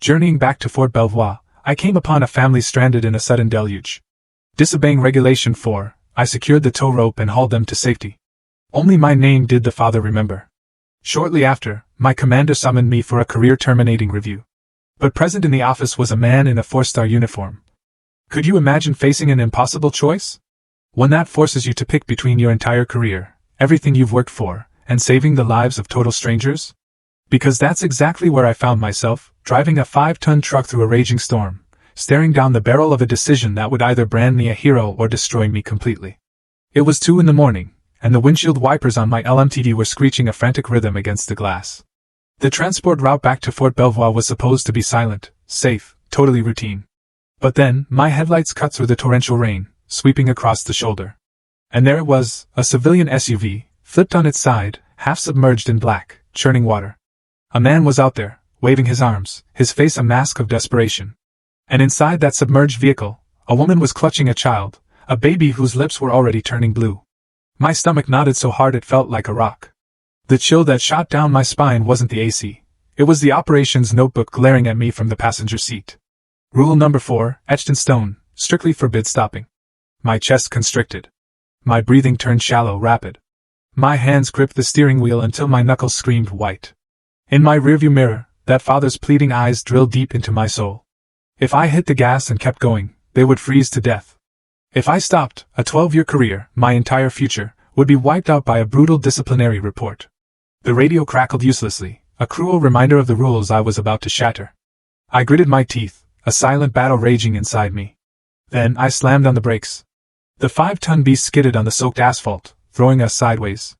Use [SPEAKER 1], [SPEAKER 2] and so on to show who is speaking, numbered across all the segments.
[SPEAKER 1] Journeying back to Fort Belvoir, I came upon a family stranded in a sudden deluge. Disobeying Regulation 4, I secured the tow rope and hauled them to safety. Only my name did the father remember. Shortly after, my commander summoned me for a career-terminating review. But present in the office was a man in a 4-star uniform. Could you imagine facing an impossible choice? One that forces you to pick between your entire career, everything you've worked for, and saving the lives of total strangers? Because that's exactly where I found myself, driving a 5-ton truck through a raging storm, staring down the barrel of a decision that would either brand me a hero or destroy me completely. It was 2 a.m, and the windshield wipers on my LMTV were screeching a frantic rhythm against the glass. The transport route back to Fort Belvoir was supposed to be silent, safe, totally routine. But then, my headlights cut through the torrential rain, sweeping across the shoulder. And there it was, a civilian SUV, flipped on its side, half submerged in black, churning water. A man was out there, waving his arms, his face a mask of desperation. And inside that submerged vehicle, a woman was clutching a child, a baby whose lips were already turning blue. My stomach knotted so hard it felt like a rock. The chill that shot down my spine wasn't the AC. It was the operations notebook glaring at me from the passenger seat. Rule number 4, etched in stone, strictly forbid stopping. My chest constricted. My breathing turned shallow, rapid. My hands gripped the steering wheel until my knuckles screamed white. In my rearview mirror, that father's pleading eyes drilled deep into my soul. If I hit the gas and kept going, they would freeze to death. If I stopped, a 12-year career, my entire future, would be wiped out by a brutal disciplinary report. The radio crackled uselessly, a cruel reminder of the rules I was about to shatter. I gritted my teeth, a silent battle raging inside me. Then I slammed on the brakes. The 5-ton beast skidded on the soaked asphalt, throwing us sideways.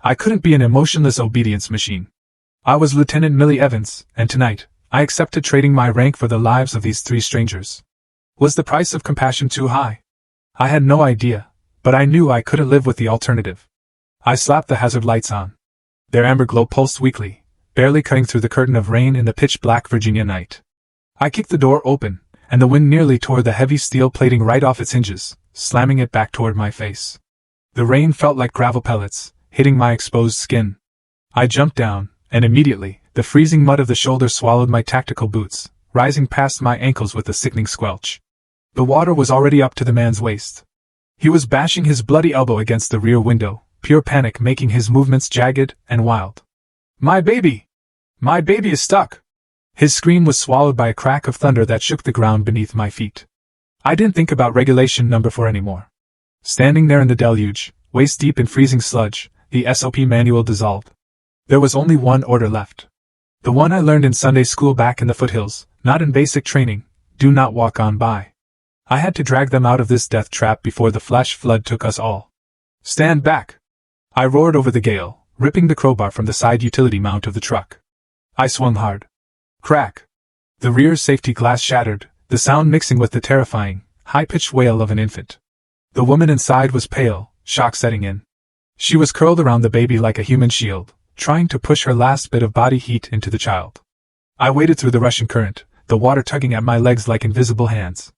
[SPEAKER 1] I couldn't be an emotionless obedience machine. I was Lieutenant Millie Evans, and tonight, I accepted trading my rank for the lives of these 3 strangers. Was the price of compassion too high? I had no idea, but I knew I couldn't live with the alternative. I slapped the hazard lights on. Their amber glow pulsed weakly, barely cutting through the curtain of rain in the pitch-black Virginia night. I kicked the door open, and the wind nearly tore the heavy steel plating right off its hinges, slamming it back toward my face. The rain felt like gravel pellets, hitting my exposed skin. I jumped down, and immediately, the freezing mud of the shoulder swallowed my tactical boots, rising past my ankles with a sickening squelch. The water was already up to the man's waist. He was bashing his bloody elbow against the rear window, pure panic making his movements jagged and wild. "My baby! My baby is stuck!" His scream was swallowed by a crack of thunder that shook the ground beneath my feet. I didn't think about Regulation number 4 anymore. Standing there in the deluge, waist deep in freezing sludge, the SOP manual dissolved. There was only one order left. The one I learned in Sunday school back in the foothills, not in basic training: do not walk on by. I had to drag them out of this death trap before the flash flood took us all. "Stand back!" I roared over the gale, ripping the crowbar from the side utility mount of the truck. I swung hard. Crack! The rear safety glass shattered, the sound mixing with the terrifying, high-pitched wail of an infant. The woman inside was pale, shock setting in. She was curled around the baby like a human shield, trying to push her last bit of body heat into the child. I waded through the rushing current, the water tugging at my legs like invisible hands.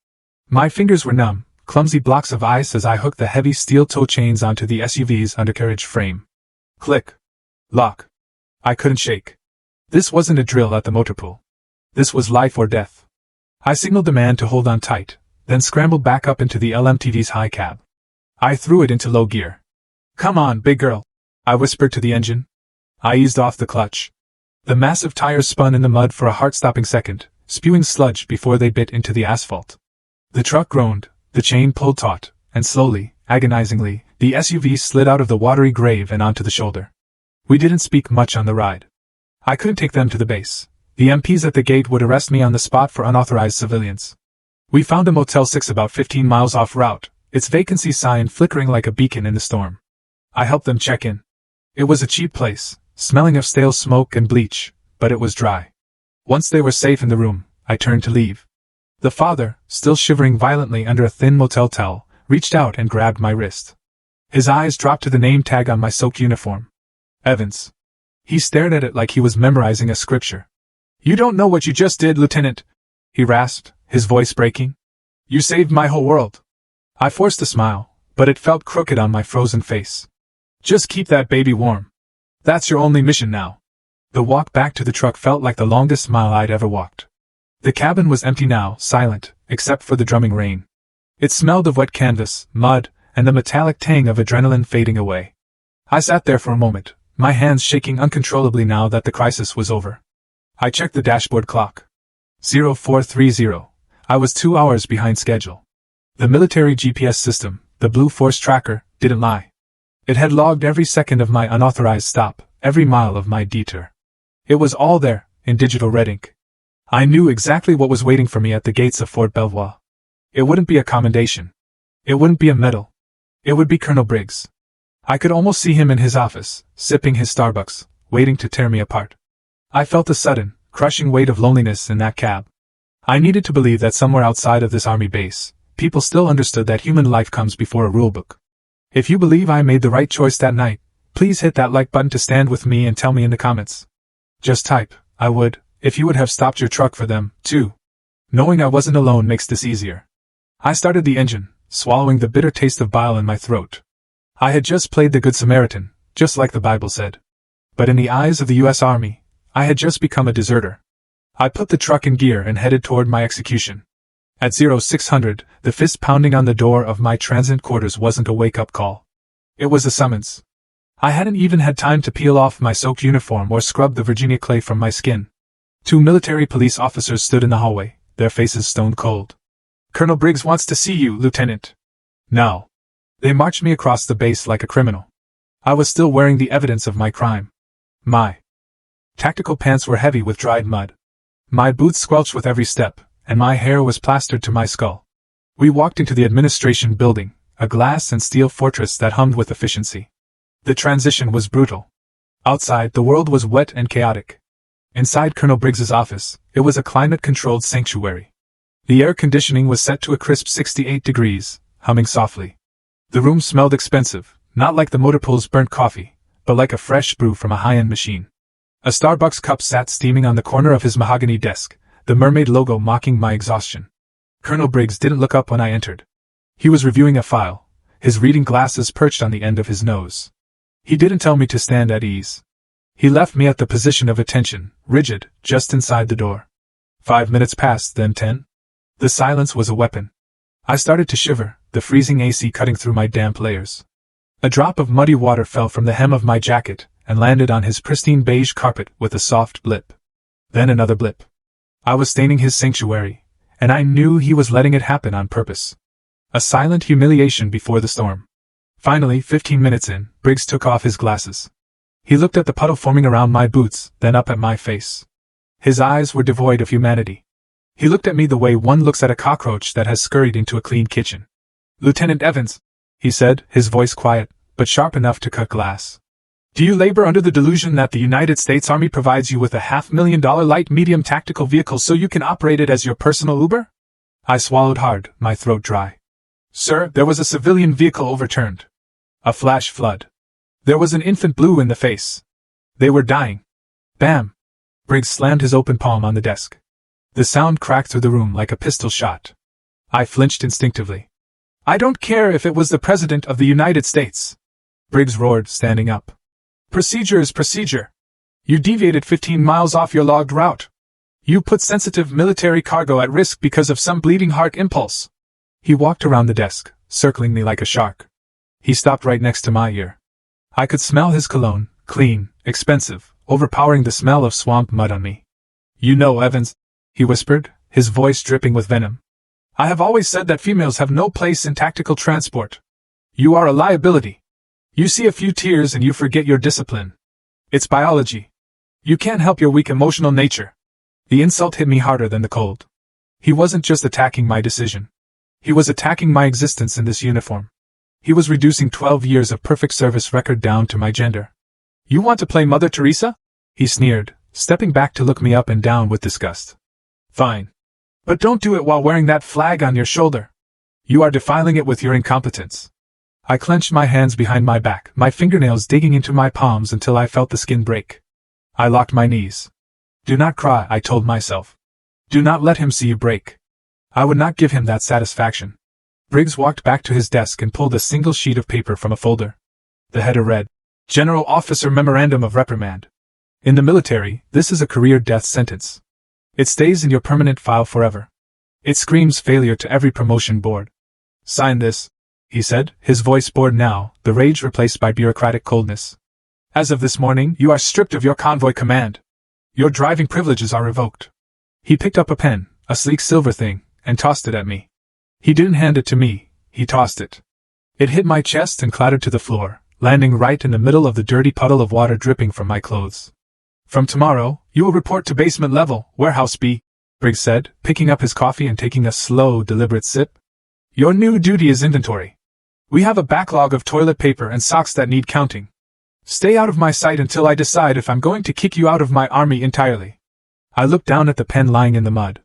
[SPEAKER 1] My fingers were numb, clumsy blocks of ice as I hooked the heavy steel toe chains onto the SUV's undercarriage frame. Click. Lock. I couldn't shake. This wasn't a drill at the motor pool. This was life or death. I signaled the man to hold on tight, then scrambled back up into the LMTV's high cab. I threw it into low gear. "Come on, big girl," I whispered to the engine. I eased off the clutch. The massive tires spun in the mud for a heart-stopping second, spewing sludge before they bit into the asphalt. The truck groaned, the chain pulled taut, and slowly, agonizingly, the SUV slid out of the watery grave and onto the shoulder. We didn't speak much on the ride. I couldn't take them to the base. The MPs at the gate would arrest me on the spot for unauthorized civilians. We found a Motel 6 about 15 miles off route, its vacancy sign flickering like a beacon in the storm. I helped them check in. It was a cheap place, smelling of stale smoke and bleach, but it was dry. Once they were safe in the room, I turned to leave. The father, still shivering violently under a thin motel towel, reached out and grabbed my wrist. His eyes dropped to the name tag on my soaked uniform. Evans. He stared at it like he was memorizing a scripture. "You don't know what you just did, Lieutenant," he rasped, his voice breaking. "You saved my whole world." I forced a smile, but it felt crooked on my frozen face. "Just keep that baby warm. That's your only mission now." The walk back to the truck felt like the longest mile I'd ever walked. The cabin was empty now, silent, except for the drumming rain. It smelled of wet canvas, mud, and the metallic tang of adrenaline fading away. I sat there for a moment, my hands shaking uncontrollably now that the crisis was over. I checked the dashboard clock. 0430. I was 2 hours behind schedule. The military GPS system, the Blue Force tracker, didn't lie. It had logged every second of my unauthorized stop, every mile of my detour. It was all there, in digital red ink. I knew exactly what was waiting for me at the gates of Fort Belvoir. It wouldn't be a commendation. It wouldn't be a medal. It would be Colonel Briggs. I could almost see him in his office, sipping his Starbucks, waiting to tear me apart. I felt a sudden, crushing weight of loneliness in that cab. I needed to believe that somewhere outside of this army base, people still understood that human life comes before a rulebook. If you believe I made the right choice that night, please hit that like button to stand with me and tell me in the comments. Just type, I would, if you would have stopped your truck for them, too. Knowing I wasn't alone makes this easier. I started the engine, swallowing the bitter taste of bile in my throat. I had just played the Good Samaritan, just like the Bible said. But in the eyes of the U.S. Army, I had just become a deserter. I put the truck in gear and headed toward my execution. At 0600, the fist pounding on the door of my transient quarters wasn't a wake-up call. It was a summons. I hadn't even had time to peel off my soaked uniform or scrub the Virginia clay from my skin. 2 military police officers stood in the hallway, their faces stone cold. Colonel Briggs wants to see you, Lieutenant. Now. They marched me across the base like a criminal. I was still wearing the evidence of my crime. My tactical pants were heavy with dried mud. My boots squelched with every step, and my hair was plastered to my skull. We walked into the administration building, a glass and steel fortress that hummed with efficiency. The transition was brutal. Outside, the world was wet and chaotic. Inside Colonel Briggs's office, it was a climate-controlled sanctuary. The air conditioning was set to a crisp 68 degrees, humming softly. The room smelled expensive, not like the motor pool's burnt coffee, but like a fresh brew from a high-end machine. A Starbucks cup sat steaming on the corner of his mahogany desk, the mermaid logo mocking my exhaustion. Colonel Briggs didn't look up when I entered. He was reviewing a file, his reading glasses perched on the end of his nose. He didn't tell me to stand at ease. He left me at the position of attention, rigid, just inside the door. 5 minutes passed, then 10. The silence was a weapon. I started to shiver, the freezing AC cutting through my damp layers. A drop of muddy water fell from the hem of my jacket and landed on his pristine beige carpet with a soft blip. Then another blip. I was staining his sanctuary, and I knew he was letting it happen on purpose. A silent humiliation before the storm. Finally, 15 minutes in, Briggs took off his glasses. He looked at the puddle forming around my boots, then up at my face. His eyes were devoid of humanity. He looked at me the way one looks at a cockroach that has scurried into a clean kitchen. Lieutenant Evans, he said, his voice quiet, but sharp enough to cut glass. Do you labor under the delusion that the United States Army provides you with a $500,000 light-medium tactical vehicle so you can operate it as your personal Uber? I swallowed hard, my throat dry. Sir, there was a civilian vehicle overturned. A flash flood. There was an infant blue in the face. They were dying. Bam! Briggs slammed his open palm on the desk. The sound cracked through the room like a pistol shot. I flinched instinctively. I don't care if it was the President of the United States. Briggs roared, standing up. Procedure is procedure. You deviated 15 miles off your logged route. You put sensitive military cargo at risk because of some bleeding heart impulse. He walked around the desk, circling me like a shark. He stopped right next to my ear. I could smell his cologne, clean, expensive, overpowering the smell of swamp mud on me. You know, Evans, he whispered, his voice dripping with venom. I have always said that females have no place in tactical transport. You are a liability. You see a few tears and you forget your discipline. It's biology. You can't help your weak emotional nature. The insult hit me harder than the cold. He wasn't just attacking my decision. He was attacking my existence in this uniform. He was reducing 12 years of perfect service record down to my gender. You want to play Mother Teresa? He sneered, stepping back to look me up and down with disgust. Fine. But don't do it while wearing that flag on your shoulder. You are defiling it with your incompetence. I clenched my hands behind my back, my fingernails digging into my palms until I felt the skin break. I locked my knees. Do not cry, I told myself. Do not let him see you break. I would not give him that satisfaction. Briggs walked back to his desk and pulled a single sheet of paper from a folder. The header read, General Officer Memorandum of Reprimand. In the military, this is a career death sentence. It stays in your permanent file forever. It screams failure to every promotion board. Sign this, he said, his voice bored now, the rage replaced by bureaucratic coldness. As of this morning, you are stripped of your convoy command. Your driving privileges are revoked. He picked up a pen, a sleek silver thing, and tossed it at me. He didn't hand it to me, he tossed it. It hit my chest and clattered to the floor, landing right in the middle of the dirty puddle of water dripping from my clothes. From tomorrow, you will report to basement level, warehouse B, Briggs said, picking up his coffee and taking a slow, deliberate sip. Your new duty is inventory. We have a backlog of toilet paper and socks that need counting. Stay out of my sight until I decide if I'm going to kick you out of my army entirely. I looked down at the pen lying in the mud.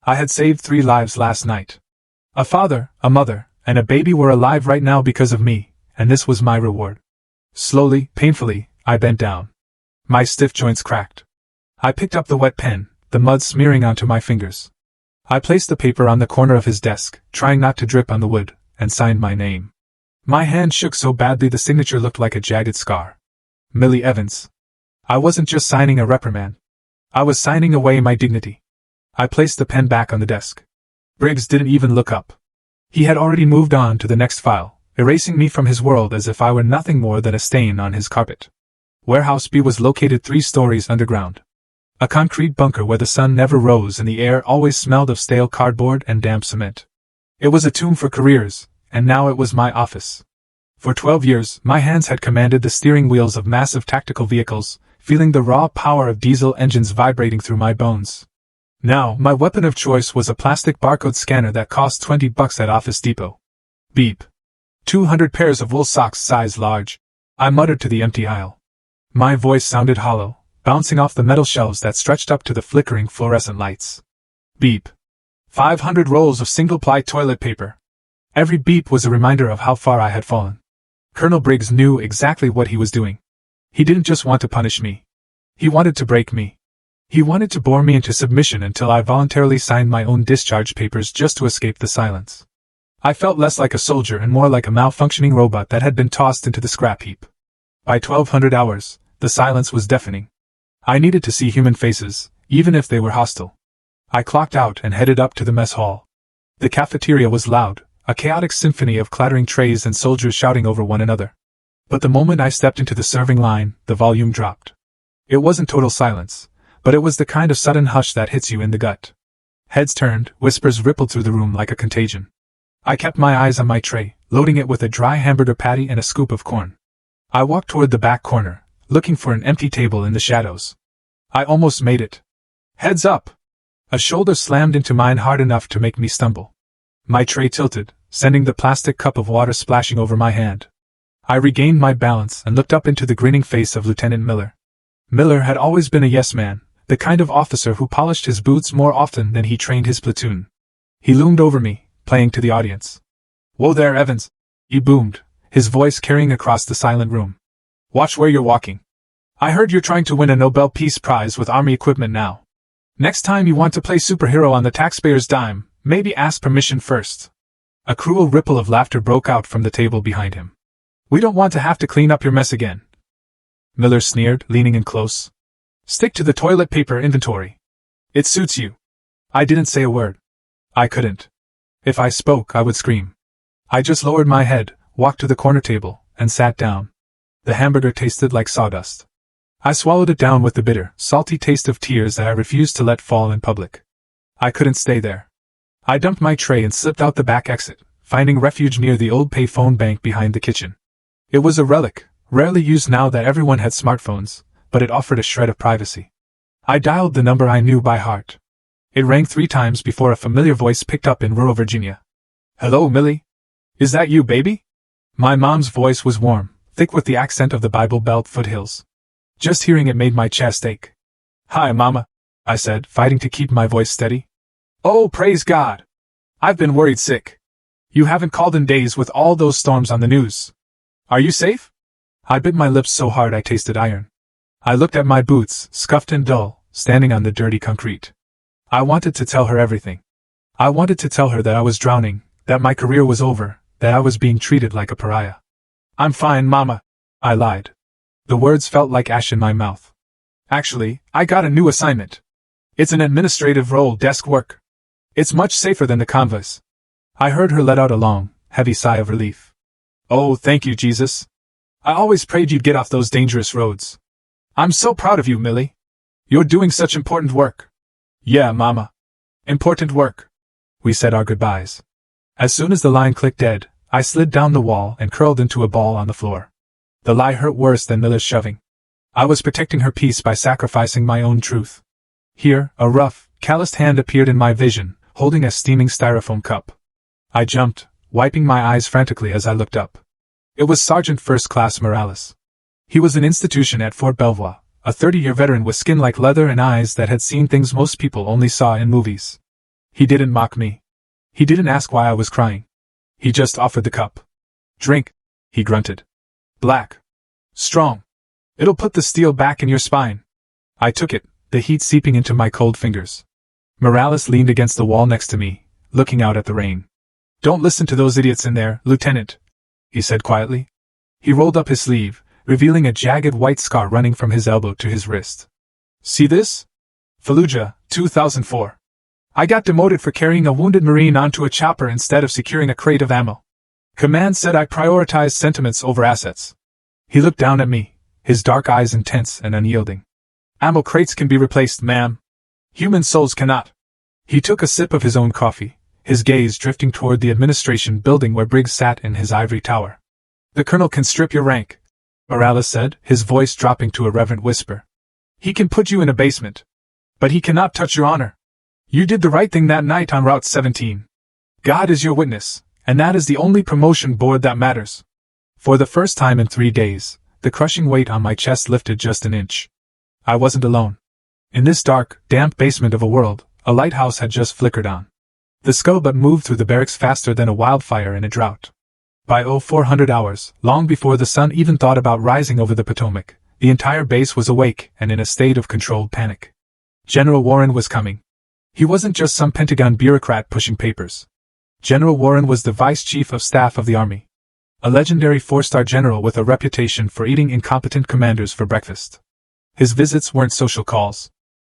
[SPEAKER 1] I had saved 3 lives last night. A father, a mother, and a baby were alive right now because of me, and this was my reward. Slowly, painfully, I bent down. My stiff joints cracked. I picked up the wet pen, the mud smearing onto my fingers. I placed the paper on the corner of his desk, trying not to drip on the wood, and signed my name. My hand shook so badly the signature looked like a jagged scar. Millie Evans. I wasn't just signing a reprimand. I was signing away my dignity. I placed the pen back on the desk. Briggs didn't even look up. He had already moved on to the next file, erasing me from his world as if I were nothing more than a stain on his carpet. Warehouse B was located 3 stories underground. A concrete bunker where the sun never rose and the air always smelled of stale cardboard and damp cement. It was a tomb for careers, and now it was my office. For 12 years, my hands had commanded the steering wheels of massive tactical vehicles, feeling the raw power of diesel engines vibrating through my bones. Now, my weapon of choice was a plastic barcode scanner that cost $20 at Office Depot. Beep. 200 pairs of wool socks size large, I muttered to the empty aisle. My voice sounded hollow, bouncing off the metal shelves that stretched up to the flickering fluorescent lights. Beep. 500 rolls of single-ply toilet paper. Every beep was a reminder of how far I had fallen. Colonel Briggs knew exactly what he was doing. He didn't just want to punish me. He wanted to break me. He wanted to bore me into submission until I voluntarily signed my own discharge papers just to escape the silence. I felt less like a soldier and more like a malfunctioning robot that had been tossed into the scrap heap. By 1200 hours, the silence was deafening. I needed to see human faces, even if they were hostile. I clocked out and headed up to the mess hall. The cafeteria was loud, a chaotic symphony of clattering trays and soldiers shouting over one another. But the moment I stepped into the serving line, the volume dropped. It wasn't total silence, but it was the kind of sudden hush that hits you in the gut. Heads turned, whispers rippled through the room like a contagion. I kept my eyes on my tray, loading it with a dry hamburger patty and a scoop of corn. I walked toward the back corner, looking for an empty table in the shadows. I almost made it. Heads up! A shoulder slammed into mine hard enough to make me stumble. My tray tilted, sending the plastic cup of water splashing over my hand. I regained my balance and looked up into the grinning face of Lieutenant Miller. Miller had always been a yes man, the kind of officer who polished his boots more often than he trained his platoon. He loomed over me, playing to the audience. "Whoa there, Evans," he boomed, his voice carrying across the silent room. "Watch where you're walking. I heard you're trying to win a Nobel Peace Prize with Army equipment now. Next time you want to play superhero on the taxpayer's dime, maybe ask permission first." A cruel ripple of laughter broke out from the table behind him. "We don't want to have to clean up your mess again," Miller sneered, leaning in close. "Stick to the toilet paper inventory. It suits you." I didn't say a word. I couldn't. If I spoke, I would scream. I just lowered my head, walked to the corner table, and sat down. The hamburger tasted like sawdust. I swallowed it down with the bitter, salty taste of tears that I refused to let fall in public. I couldn't stay there. I dumped my tray and slipped out the back exit, finding refuge near the old pay-phone bank behind the kitchen. It was a relic, rarely used now that everyone had smartphones, but it offered a shred of privacy. I dialed the number I knew by heart. It rang 3 times before a familiar voice picked up in rural Virginia. "Hello, Millie? Is that you, baby?" My mom's voice was warm, thick with the accent of the Bible Belt foothills. Just hearing it made my chest ache. "Hi, Mama," I said, fighting to keep my voice steady. "Oh, praise God! I've been worried sick. You haven't called in days with all those storms on the news. Are you safe?" I bit my lips so hard I tasted iron. I looked at my boots, scuffed and dull, standing on the dirty concrete. I wanted to tell her everything. I wanted to tell her that I was drowning, that my career was over, that I was being treated like a pariah. "I'm fine, Mama," I lied. The words felt like ash in my mouth. "Actually, I got a new assignment. It's an administrative role, desk work. It's much safer than the convoys. I heard her let out a long, heavy sigh of relief. Oh, thank you, Jesus. I always prayed you'd get off those dangerous roads. I'm so proud of you, Millie. You're doing such important work. Yeah, Mama. Important work. We said our goodbyes. As soon as the line clicked dead, I slid down the wall and curled into a ball on the floor. The lie hurt worse than Millie's shoving. I was protecting her peace by sacrificing my own truth. Here, a rough, calloused hand appeared in my vision, holding a steaming styrofoam cup. I jumped, wiping my eyes frantically as I looked up. It was Sergeant First Class Morales. He was an institution at Fort Belvoir, a 30-year veteran with skin like leather and eyes that had seen things most people only saw in movies. He didn't mock me. He didn't ask why I was crying. He just offered the cup. Drink, he grunted. Black. Strong. It'll put the steel back in your spine. I took it, the heat seeping into my cold fingers. Morales leaned against the wall next to me, looking out at the rain. Don't listen to those idiots in there, Lieutenant, he said quietly. He rolled up his sleeve, revealing a jagged white scar running from his elbow to his wrist. See this? Fallujah, 2004. I got demoted for carrying a wounded Marine onto a chopper instead of securing a crate of ammo. Command said I prioritized sentiments over assets. He looked down at me, his dark eyes intense and unyielding. Ammo crates can be replaced, ma'am. Human souls cannot. He took a sip of his own coffee, his gaze drifting toward the administration building where Briggs sat in his ivory tower. The colonel can strip your rank, Morales said, his voice dropping to a reverent whisper. He can put you in a basement. But he cannot touch your honor. You did the right thing that night on Route 17. God is your witness, and that is the only promotion board that matters. For the first time in 3 days, the crushing weight on my chest lifted just an inch. I wasn't alone. In this dark, damp basement of a world, a lighthouse had just flickered on. The scuttlebutt moved through the barracks faster than a wildfire in a drought. By 0400 hours, long before the sun even thought about rising over the Potomac, the entire base was awake and in a state of controlled panic. General Warren was coming. He wasn't just some Pentagon bureaucrat pushing papers. General Warren was the Vice Chief of Staff of the Army. A legendary 4-star general with a reputation for eating incompetent commanders for breakfast. His visits weren't social calls.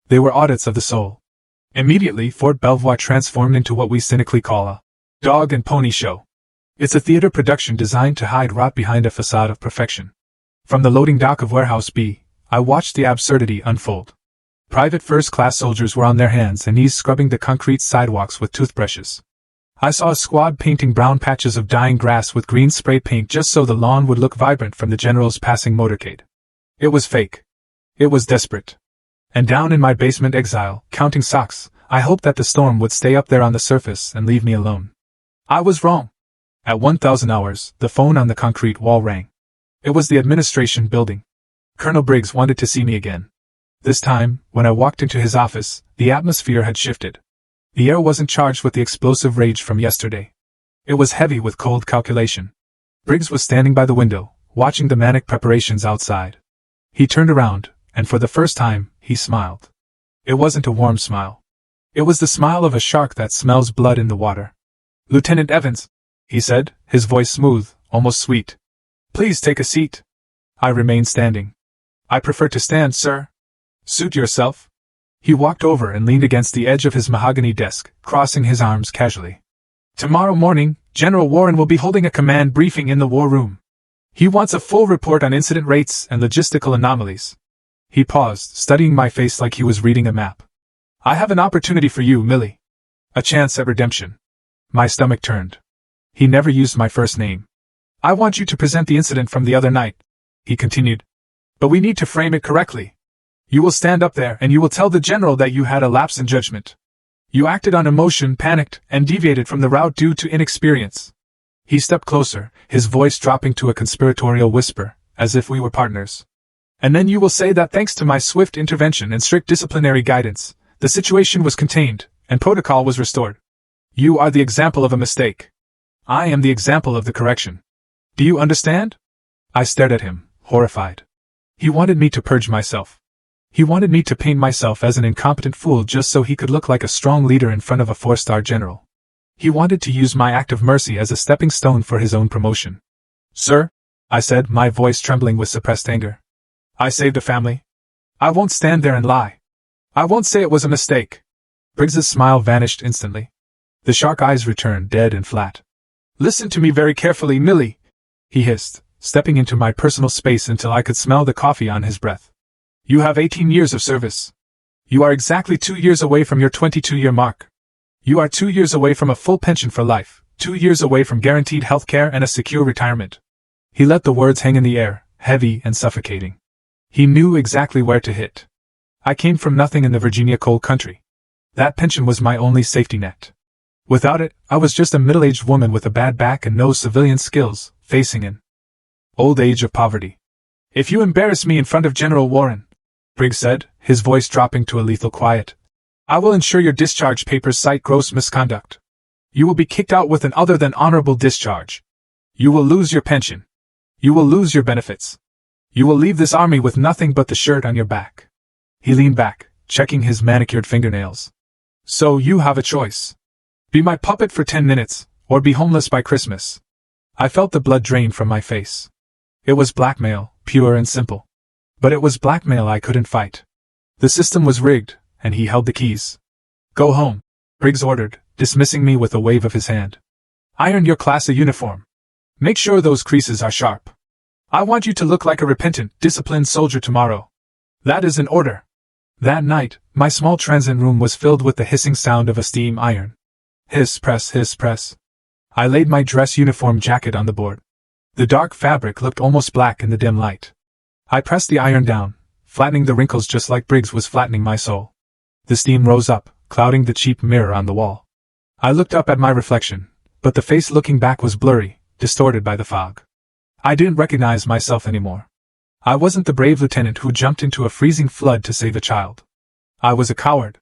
[SPEAKER 1] They were audits of the soul. Immediately, Fort Belvoir transformed into what we cynically call a dog and pony show. It's a theater production designed to hide rot behind a facade of perfection. From the loading dock of Warehouse B, I watched the absurdity unfold. Private first-class soldiers were on their hands and knees scrubbing the concrete sidewalks with toothbrushes. I saw a squad painting brown patches of dying grass with green spray paint just so the lawn would look vibrant from the general's passing motorcade. It was fake. It was desperate. And down in my basement exile, counting socks, I hoped that the storm would stay up there on the surface and leave me alone. I was wrong. At 1000 hours, the phone on the concrete wall rang. It was the administration building. Colonel Briggs wanted to see me again. This time, when I walked into his office, the atmosphere had shifted. The air wasn't charged with the explosive rage from yesterday. It was heavy with cold calculation. Briggs was standing by the window, watching the manic preparations outside. He turned around, and for the first time, he smiled. It wasn't a warm smile. It was the smile of a shark that smells blood in the water. Lieutenant Evans, he said, his voice smooth, almost sweet. Please take a seat. I remained standing. I prefer to stand, sir. Suit yourself. He walked over and leaned against the edge of his mahogany desk, crossing his arms casually. Tomorrow morning, General Warren will be holding a command briefing in the war room. He wants a full report on incident rates and logistical anomalies. He paused, studying my face like he was reading a map. I have an opportunity for you, Millie. A chance at redemption. My stomach turned. He never used my first name. I want you to present the incident from the other night, he continued. But we need to frame it correctly. You will stand up there and you will tell the general that you had a lapse in judgment. You acted on emotion, panicked, and deviated from the route due to inexperience. He stepped closer, his voice dropping to a conspiratorial whisper, as if we were partners. And then you will say that thanks to my swift intervention and strict disciplinary guidance, the situation was contained, and protocol was restored. You are the example of a mistake. I am the example of the correction. Do you understand? I stared at him, horrified. He wanted me to purge myself. He wanted me to paint myself as an incompetent fool just so he could look like a strong leader in front of a 4-star general. He wanted to use my act of mercy as a stepping stone for his own promotion. Sir, I said, my voice trembling with suppressed anger. I saved a family. I won't stand there and lie. I won't say it was a mistake. Briggs's smile vanished instantly. The shark eyes returned dead and flat. Listen to me very carefully, Millie, he hissed, stepping into my personal space until I could smell the coffee on his breath. You have 18 years of service. You are exactly 2 years away from your 22-year mark. You are 2 years away from a full pension for life, 2 years away from guaranteed health care and a secure retirement. He let the words hang in the air, heavy and suffocating. He knew exactly where to hit. I came from nothing in the Virginia coal country. That pension was my only safety net. Without it, I was just a middle-aged woman with a bad back and no civilian skills, facing an old age of poverty. If you embarrass me in front of General Warren, Briggs said, his voice dropping to a lethal quiet, I will ensure your discharge papers cite gross misconduct. You will be kicked out with an other than honorable discharge. You will lose your pension. You will lose your benefits. You will leave this army with nothing but the shirt on your back. He leaned back, checking his manicured fingernails. So you have a choice. Be my puppet for 10 minutes, or be homeless by Christmas. I felt the blood drain from my face. It was blackmail, pure and simple. But it was blackmail I couldn't fight. The system was rigged, and he held the keys. Go home, Briggs ordered, dismissing me with a wave of his hand. Iron your class A uniform. Make sure those creases are sharp. I want you to look like a repentant, disciplined soldier tomorrow. That is an order. That night, my small transit room was filled with the hissing sound of a steam iron. Hiss, press, hiss, press. I laid my dress uniform jacket on the board. The dark fabric looked almost black in the dim light. I pressed the iron down, flattening the wrinkles just like Briggs was flattening my soul. The steam rose up, clouding the cheap mirror on the wall. I looked up at my reflection, but the face looking back was blurry, distorted by the fog. I didn't recognize myself anymore. I wasn't the brave lieutenant who jumped into a freezing flood to save a child. I was a coward.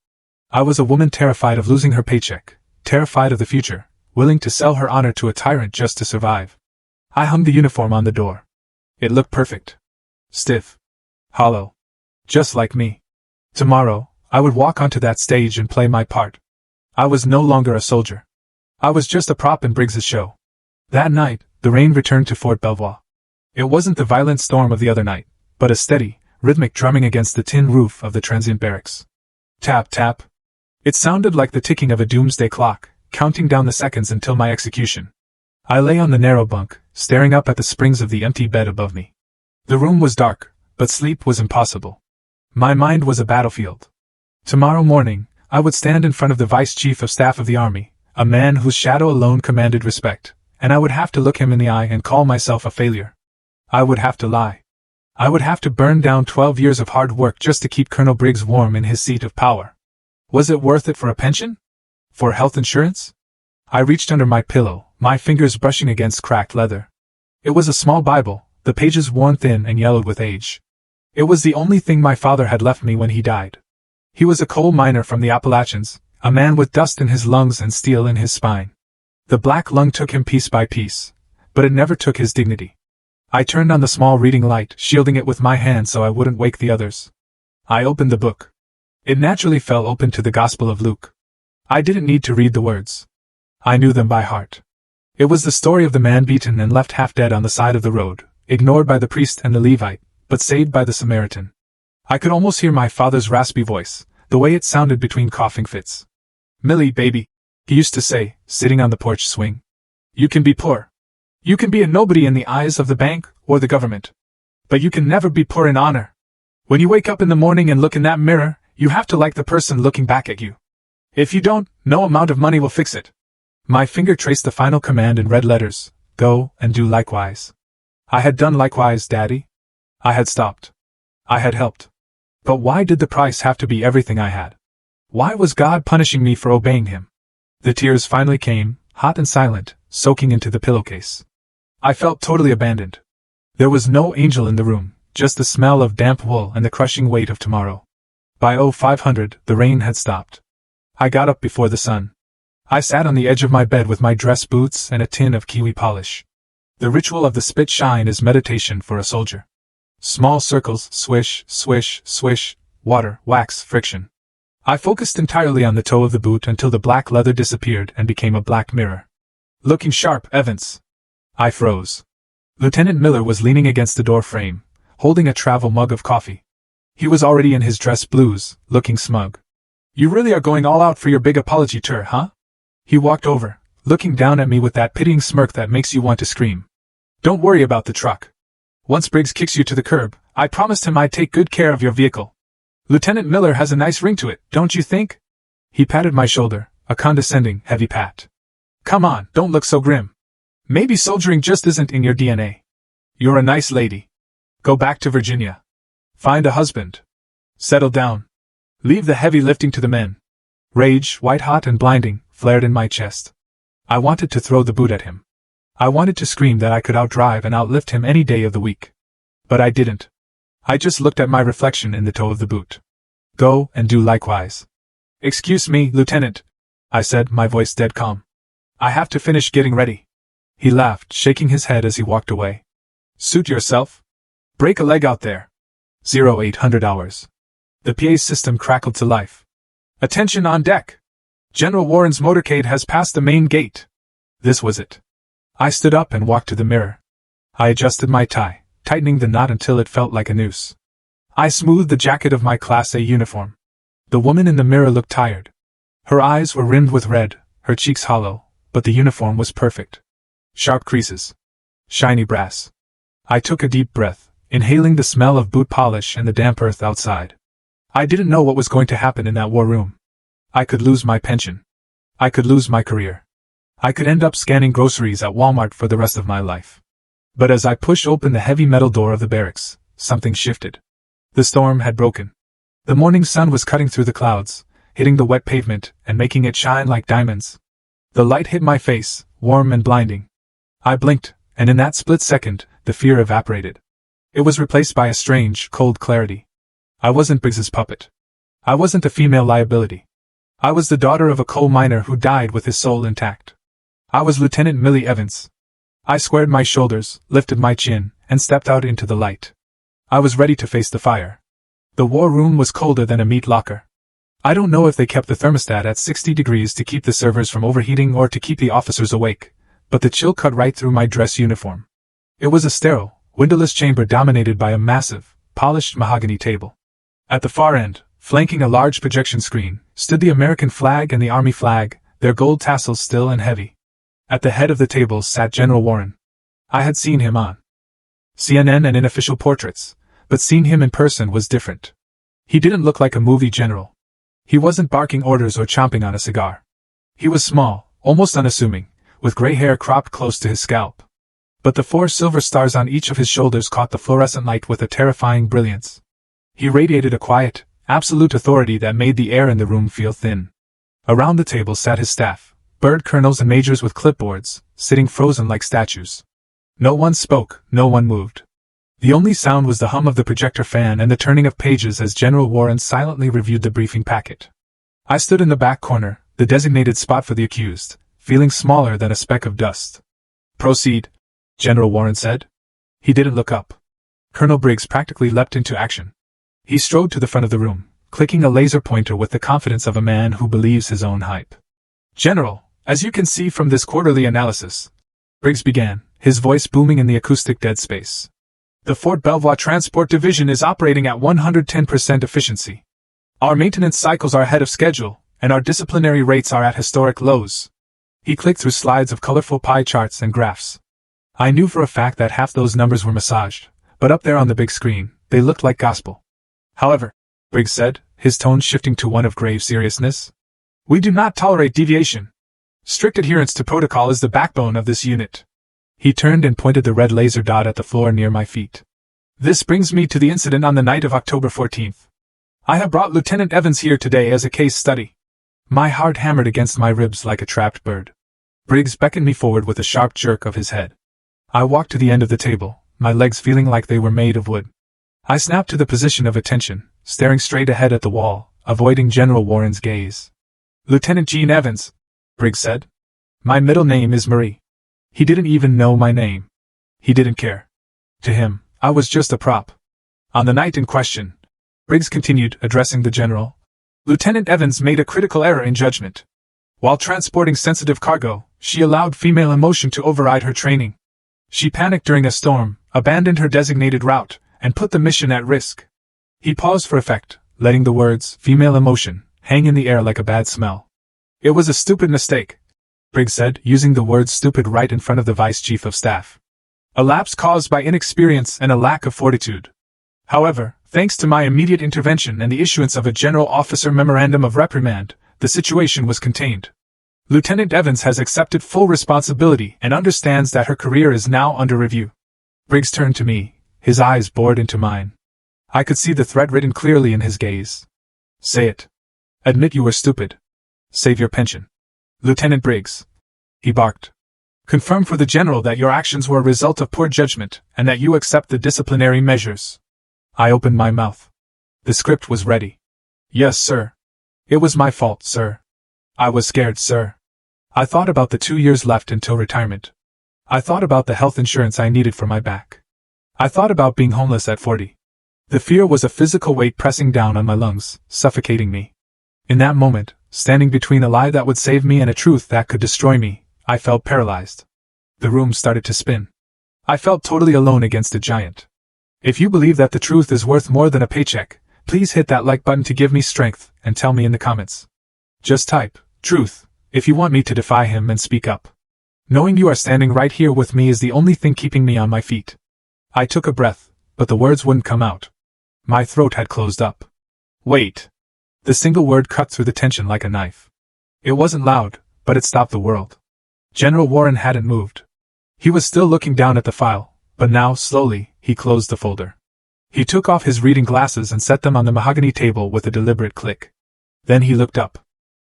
[SPEAKER 1] I was a woman terrified of losing her paycheck, terrified of the future, willing to sell her honor to a tyrant just to survive. I hung the uniform on the door. It looked perfect. Stiff. Hollow. Just like me. Tomorrow, I would walk onto that stage and play my part. I was no longer a soldier. I was just a prop in Briggs's show. That night, the rain returned to Fort Belvoir. It wasn't the violent storm of the other night, but a steady, rhythmic drumming against the tin roof of the transient barracks. Tap, tap. It sounded like the ticking of a doomsday clock, counting down the seconds until my execution. I lay on the narrow bunk, staring up at the springs of the empty bed above me. The room was dark, but sleep was impossible. My mind was a battlefield. Tomorrow morning, I would stand in front of the Vice Chief of Staff of the Army, a man whose shadow alone commanded respect, and I would have to look him in the eye and call myself a failure. I would have to lie. I would have to burn down 12 years of hard work just to keep Colonel Briggs warm in his seat of power. Was it worth it for a pension? For health insurance? I reached under my pillow, my fingers brushing against cracked leather. It was a small Bible, the pages worn thin and yellowed with age. It was the only thing my father had left me when he died. He was a coal miner from the Appalachians, a man with dust in his lungs and steel in his spine. The black lung took him piece by piece, but it never took his dignity. I turned on the small reading light, shielding it with my hand so I wouldn't wake the others. I opened the book. It naturally fell open to the Gospel of Luke. I didn't need to read the words. I knew them by heart. It was the story of the man beaten and left half dead on the side of the road, ignored by the priest and the Levite, but saved by the Samaritan. I could almost hear my father's raspy voice, the way it sounded between coughing fits. Millie, baby, he used to say, sitting on the porch swing. You can be poor. You can be a nobody in the eyes of the bank or the government. But you can never be poor in honor. When you wake up in the morning and look in that mirror, you have to like the person looking back at you. If you don't, no amount of money will fix it. My finger traced the final command in red letters, go and do likewise. I had done likewise, Daddy. I had stopped. I had helped. But why did the price have to be everything I had? Why was God punishing me for obeying him? The tears finally came, hot and silent, soaking into the pillowcase. I felt totally abandoned. There was no angel in the room, just the smell of damp wool and the crushing weight of tomorrow. By 0500, the rain had stopped. I got up before the sun. I sat on the edge of my bed with my dress boots and a tin of kiwi polish. The ritual of the spit shine is meditation for a soldier. Small circles, swish, swish, swish, water, wax, friction. I focused entirely on the toe of the boot until the black leather disappeared and became a black mirror. Looking sharp, Evans. I froze. Lieutenant Miller was leaning against the door frame, holding a travel mug of coffee. He was already in his dress blues, looking smug. "You really are going all out for your big apology tour, huh?" He walked over, looking down at me with that pitying smirk that makes you want to scream. "Don't worry about the truck. Once Briggs kicks you to the curb, I promised him I'd take good care of your vehicle. Lieutenant Miller has a nice ring to it, don't you think?" He patted my shoulder, a condescending, heavy pat. "Come on, don't look so grim. Maybe soldiering just isn't in your DNA. You're a nice lady. Go back to Virginia. Find a husband. Settle down. Leave the heavy lifting to the men." Rage, white-hot and blinding, flared in my chest. I wanted to throw the boot at him. I wanted to scream that I could outdrive and outlift him any day of the week. But I didn't. I just looked at my reflection in the toe of the boot. "Go and do likewise." "Excuse me, Lieutenant," I said, my voice dead calm. "I have to finish getting ready." He laughed, shaking his head as he walked away. "Suit yourself. Break a leg out there." 0800 hours. The PA system crackled to life. "Attention on deck! General Warren's motorcade has passed the main gate." This was it. I stood up and walked to the mirror. I adjusted my tie, tightening the knot until it felt like a noose. I smoothed the jacket of my Class A uniform. The woman in the mirror looked tired. Her eyes were rimmed with red, her cheeks hollow, but the uniform was perfect. Sharp creases. Shiny brass. I took a deep breath, inhaling the smell of boot polish and the damp earth outside. I didn't know what was going to happen in that war room. I could lose my pension. I could lose my career. I could end up scanning groceries at Walmart for the rest of my life. But as I pushed open the heavy metal door of the barracks, something shifted. The storm had broken. The morning sun was cutting through the clouds, hitting the wet pavement and making it shine like diamonds. The light hit my face, warm and blinding. I blinked, and in that split second, the fear evaporated. It was replaced by a strange, cold clarity. I wasn't Briggs's puppet. I wasn't a female liability. I was the daughter of a coal miner who died with his soul intact. I was Lieutenant Millie Evans. I squared my shoulders, lifted my chin, and stepped out into the light. I was ready to face the fire. The war room was colder than a meat locker. I don't know if they kept the thermostat at 60 degrees to keep the servers from overheating or to keep the officers awake, but the chill cut right through my dress uniform. It was a sterile, windowless chamber dominated by a massive, polished mahogany table. At the far end, flanking a large projection screen, stood the American flag and the Army flag, their gold tassels still and heavy. At the head of the table sat General Warren. I had seen him on CNN and in official portraits, but seeing him in person was different. He didn't look like a movie general. He wasn't barking orders or chomping on a cigar. He was small, almost unassuming, with gray hair cropped close to his scalp. But the 4 silver stars on each of his shoulders caught the fluorescent light with a terrifying brilliance. He radiated a quiet, absolute authority that made the air in the room feel thin. Around the table sat his staff, bird colonels and majors with clipboards, sitting frozen like statues. No one spoke, no one moved. The only sound was the hum of the projector fan and the turning of pages as General Warren silently reviewed the briefing packet. I stood in the back corner, the designated spot for the accused, feeling smaller than a speck of dust. "Proceed," General Warren said. He didn't look up. Colonel Briggs practically leapt into action. He strode to the front of the room, clicking a laser pointer with the confidence of a man who believes his own hype. "General, as you can see from this quarterly analysis," Briggs began, his voice booming in the acoustic dead space, "the Fort Belvoir Transport Division is operating at 110% efficiency. Our maintenance cycles are ahead of schedule, and our disciplinary rates are at historic lows." He clicked through slides of colorful pie charts and graphs. I knew for a fact that half those numbers were massaged, but up there on the big screen, they looked like gospel. "However," Briggs said, his tone shifting to one of grave seriousness, "we do not tolerate deviation. Strict adherence to protocol is the backbone of this unit." He turned and pointed the red laser dot at the floor near my feet. "This brings me to the incident on the night of October 14th. I have brought Lieutenant Evans here today as a case study." My heart hammered against my ribs like a trapped bird. Briggs beckoned me forward with a sharp jerk of his head. I walked to the end of the table, my legs feeling like they were made of wood. I snapped to the position of attention, staring straight ahead at the wall, avoiding General Warren's gaze. "Lieutenant Gene Evans," Briggs said. "My middle name is Marie." He didn't even know my name. He didn't care. To him, I was just a prop. "On the night in question," Briggs continued, addressing the general, "Lieutenant Evans made a critical error in judgment. While transporting sensitive cargo, she allowed female emotion to override her training. She panicked during a storm, abandoned her designated route, and put the mission at risk. He paused for effect, letting the words, female emotion, hang in the air like a bad smell. It was a stupid mistake, Briggs said, using the word stupid right in front of the Vice Chief of Staff. A lapse caused by inexperience and a lack of fortitude. However, thanks to my immediate intervention and the issuance of a General Officer Memorandum of Reprimand, the situation was contained. Lieutenant Evans has accepted full responsibility and understands that her career is now under review. Briggs turned to me, his eyes bored into mine. I could see the threat written clearly in his gaze. Say it. Admit you were stupid. Save your pension. Lieutenant Briggs. He barked. Confirm for the General that your actions were a result of poor judgment and that you accept the disciplinary measures. I opened my mouth. The script was ready. Yes, sir. It was my fault, sir. I was scared, sir. I thought about the 2 years left until retirement. I thought about the health insurance I needed for my back. I thought about being homeless at 40. The fear was a physical weight pressing down on my lungs, suffocating me. In that moment, standing between a lie that would save me and a truth that could destroy me, I felt paralyzed. The room started to spin. I felt totally alone against a giant. If you believe that the truth is worth more than a paycheck, please hit that like button to give me strength and tell me in the comments. Just type, truth, if you want me to defy him and speak up. Knowing you are standing right here with me is the only thing keeping me on my feet. I took a breath, but the words wouldn't come out. My throat had closed up. Wait. The single word cut through the tension like a knife. It wasn't loud, but it stopped the world. General Warren hadn't moved. He was still looking down at the file, but now, slowly, he closed the folder. He took off his reading glasses and set them on the mahogany table with a deliberate click. Then he looked up.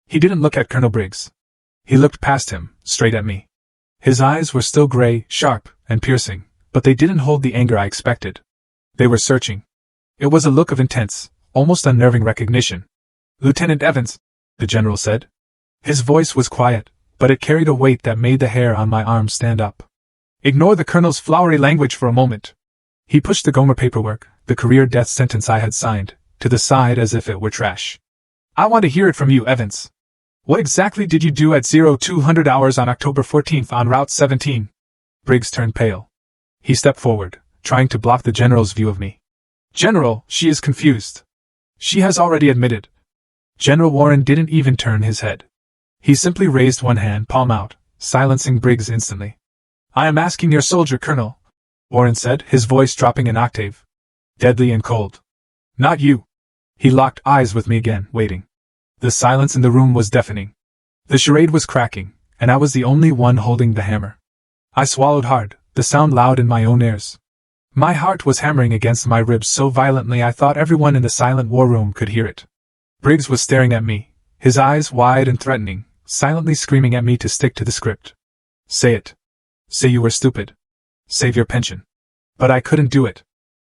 [SPEAKER 1] He didn't look at Colonel Briggs. He looked past him, straight at me. His eyes were still gray, sharp, and piercing, but they didn't hold the anger I expected. They were searching. It was a look of intense, almost unnerving recognition. Lieutenant Evans, the General said. His voice was quiet, but it carried a weight that made the hair on my arm stand up. Ignore the Colonel's flowery language for a moment. He pushed the Gomer paperwork, the career death sentence I had signed, to the side as if it were trash. I want to hear it from you, Evans. What exactly did you do at 0200 hours on October 14th on Route 17? Briggs turned pale. He stepped forward, trying to block the General's view of me. General, she is confused. She has already admitted. General Warren didn't even turn his head. He simply raised one hand, palm out, silencing Briggs instantly. I am asking your soldier, Colonel, Warren said, his voice dropping an octave. Deadly and cold. Not you. He locked eyes with me again, waiting. The silence in the room was deafening. The charade was cracking, and I was the only one holding the hammer. I swallowed hard, the sound loud in my own ears. My heart was hammering against my ribs so violently I thought everyone in the silent war room could hear it. Briggs was staring at me, his eyes wide and threatening, silently screaming at me to stick to the script. Say it. Say you were stupid. Save your pension. But I couldn't do it.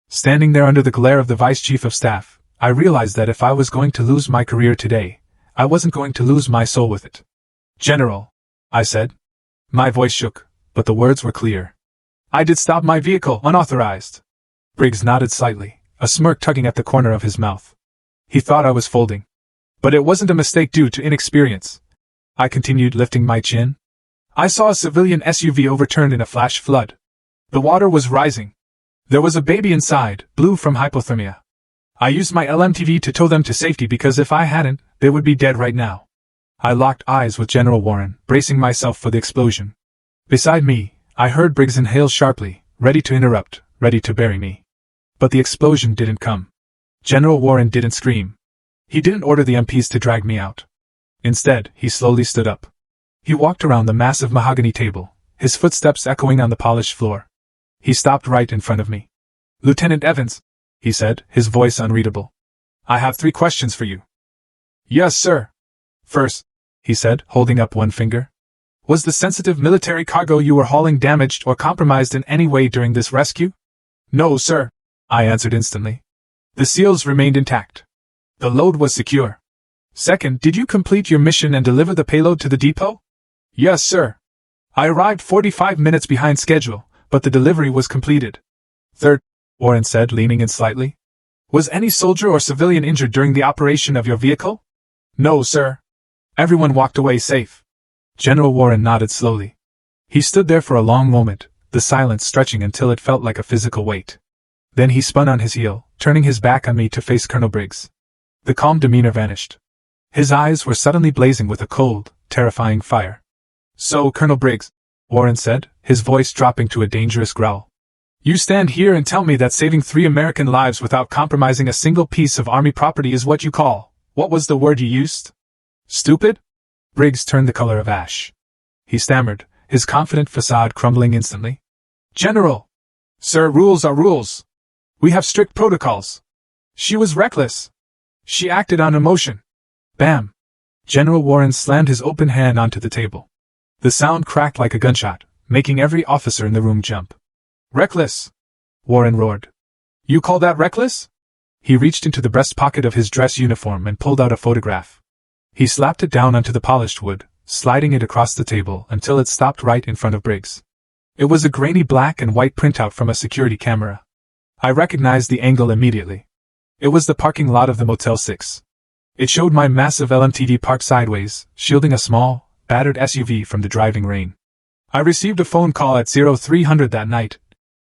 [SPEAKER 1] Standing there under the glare of the Vice Chief of Staff, I realized that if I was going to lose my career today, I wasn't going to lose my soul with it. General, I said. My voice shook, but the words were clear. I did stop my vehicle unauthorized. Briggs nodded slightly, a smirk tugging at the corner of his mouth. He thought I was folding. But it wasn't a mistake due to inexperience. I continued, lifting my chin. I saw a civilian SUV overturned in a flash flood. The water was rising. There was a baby inside, blue from hypothermia. I used my LMTV to tow them to safety because if I hadn't, they would be dead right now. I locked eyes with General Warren, bracing myself for the explosion. Beside me, I heard Briggs inhale sharply, ready to interrupt, ready to bury me. But the explosion didn't come. General Warren didn't scream. He didn't order the MPs to drag me out. Instead, he slowly stood up. He walked around the massive mahogany table, his footsteps echoing on the polished floor. He stopped right in front of me. Lieutenant Evans, he said, his voice unreadable. I have 3 questions for you. Yes, sir. First, he said, holding up one finger. Was the sensitive military cargo you were hauling damaged or compromised in any way during this rescue? No, sir, I answered instantly. The seals remained intact. The load was secure. Second, did you complete your mission and deliver the payload to the depot? Yes, sir. I arrived 45 minutes behind schedule, but the delivery was completed. Third, Warren said, leaning in slightly. Was any soldier or civilian injured during the operation of your vehicle? No, sir. Everyone walked away safe. General Warren nodded slowly. He stood there for a long moment, the silence stretching until it felt like a physical weight. Then he spun on his heel, turning his back on me to face Colonel Briggs. The calm demeanor vanished. His eyes were suddenly blazing with a cold, terrifying fire. "So, Colonel Briggs," Warren said, his voice dropping to a dangerous growl. "You stand here and tell me that saving 3 American lives without compromising a single piece of Army property is what you call, what was the word you used? Stupid?" Briggs turned the color of ash. He stammered, his confident facade crumbling instantly. "General! Sir, rules are rules. We have strict protocols. She was reckless. She acted on emotion." Bam! General Warren slammed his open hand onto the table. The sound cracked like a gunshot, making every officer in the room jump. "Reckless!" Warren roared. "You call that reckless?" He reached into the breast pocket of his dress uniform and pulled out a photograph. He slapped it down onto the polished wood, sliding it across the table until it stopped right in front of Briggs. It was a grainy black and white printout from a security camera. I recognized the angle immediately. It was the parking lot of the Motel 6. It showed my massive LMTD parked sideways, shielding a small, battered SUV from the driving rain. "I received a phone call at 0300 that night,"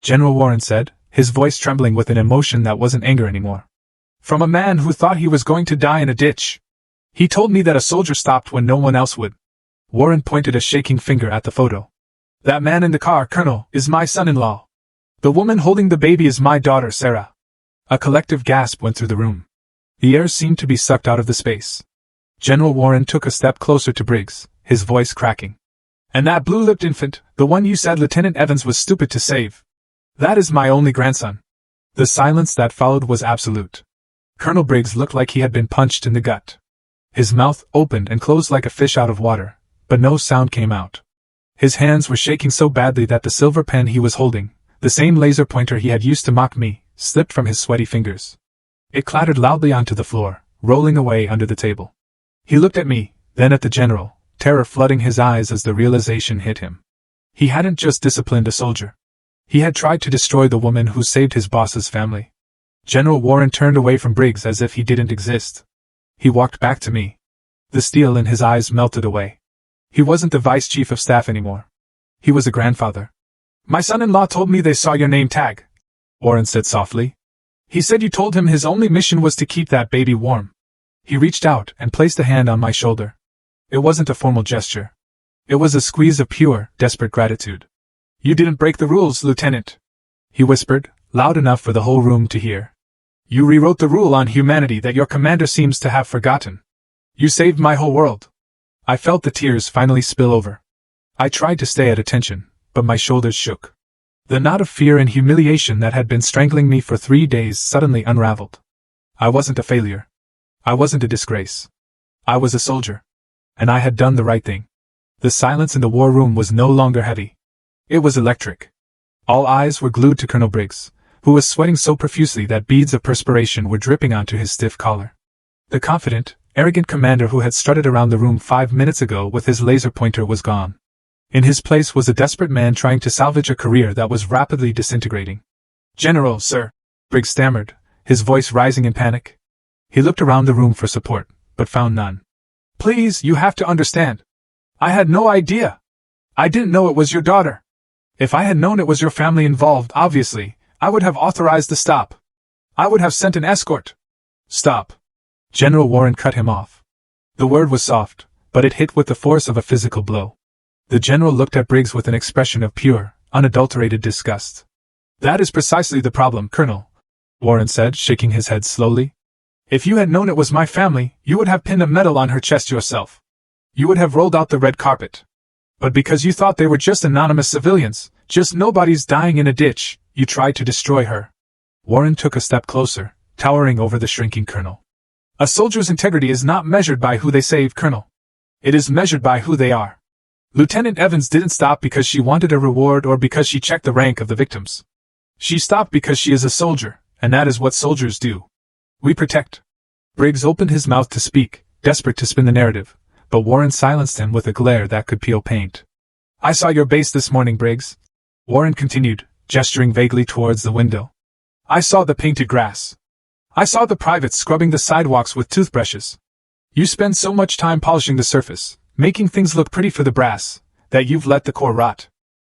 [SPEAKER 1] General Warren said, his voice trembling with an emotion that wasn't anger anymore. "From a man who thought he was going to die in a ditch. He told me that a soldier stopped when no one else would." Warren pointed a shaking finger at the photo. "That man in the car, Colonel, is my son-in-law. The woman holding the baby is my daughter, Sarah." A collective gasp went through the room. The air seemed to be sucked out of the space. General Warren took a step closer to Briggs, his voice cracking. "And that blue-lipped infant, the one you said Lieutenant Evans was stupid to save. That is my only grandson." The silence that followed was absolute. Colonel Briggs looked like he had been punched in the gut. His mouth opened and closed like a fish out of water, but no sound came out. His hands were shaking so badly that the silver pen he was holding, the same laser pointer he had used to mock me, slipped from his sweaty fingers. It clattered loudly onto the floor, rolling away under the table. He looked at me, then at the general, terror flooding his eyes as the realization hit him. He hadn't just disciplined a soldier. He had tried to destroy the woman who saved his boss's family. General Warren turned away from Briggs as if he didn't exist. He walked back to me. The steel in his eyes melted away. He wasn't the vice chief of staff anymore. He was a grandfather. "My son-in-law told me they saw your name tag," Warren said softly. "He said you told him his only mission was to keep that baby warm." He reached out and placed a hand on my shoulder. It wasn't a formal gesture. It was a squeeze of pure, desperate gratitude. "You didn't break the rules, Lieutenant," he whispered, loud enough for the whole room to hear. "You rewrote the rule on humanity that your commander seems to have forgotten. You saved my whole world." I felt the tears finally spill over. I tried to stay at attention, but my shoulders shook. The knot of fear and humiliation that had been strangling me for 3 days suddenly unraveled. I wasn't a failure. I wasn't a disgrace. I was a soldier. And I had done the right thing. The silence in the war room was no longer heavy. It was electric. All eyes were glued to Colonel Briggs, who was sweating so profusely that beads of perspiration were dripping onto his stiff collar. The confident, arrogant commander who had strutted around the room 5 minutes ago with his laser pointer was gone. In his place was a desperate man trying to salvage a career that was rapidly disintegrating. "General, sir," Briggs stammered, his voice rising in panic. He looked around the room for support, but found none. "Please, you have to understand. I had no idea. I didn't know it was your daughter. If I had known it was your family involved, obviously, I would have authorized the stop. I would have sent an escort." "Stop." General Warren cut him off. The word was soft, but it hit with the force of a physical blow. The general looked at Briggs with an expression of pure, unadulterated disgust. "That is precisely the problem, Colonel," Warren said, shaking his head slowly. "If you had known it was my family, you would have pinned a medal on her chest yourself. You would have rolled out the red carpet. But because you thought they were just anonymous civilians, just nobodies dying in a ditch, you tried to destroy her." Warren took a step closer, towering over the shrinking colonel. "A soldier's integrity is not measured by who they save, Colonel. It is measured by who they are. Lieutenant Evans didn't stop because she wanted a reward or because she checked the rank of the victims. She stopped because she is a soldier, and that is what soldiers do. We protect." Briggs opened his mouth to speak, desperate to spin the narrative, but Warren silenced him with a glare that could peel paint. "I saw your base this morning, Briggs," Warren continued, gesturing vaguely towards the window. "I saw the painted grass. I saw the privates scrubbing the sidewalks with toothbrushes. You spend so much time polishing the surface, making things look pretty for the brass, that you've let the core rot."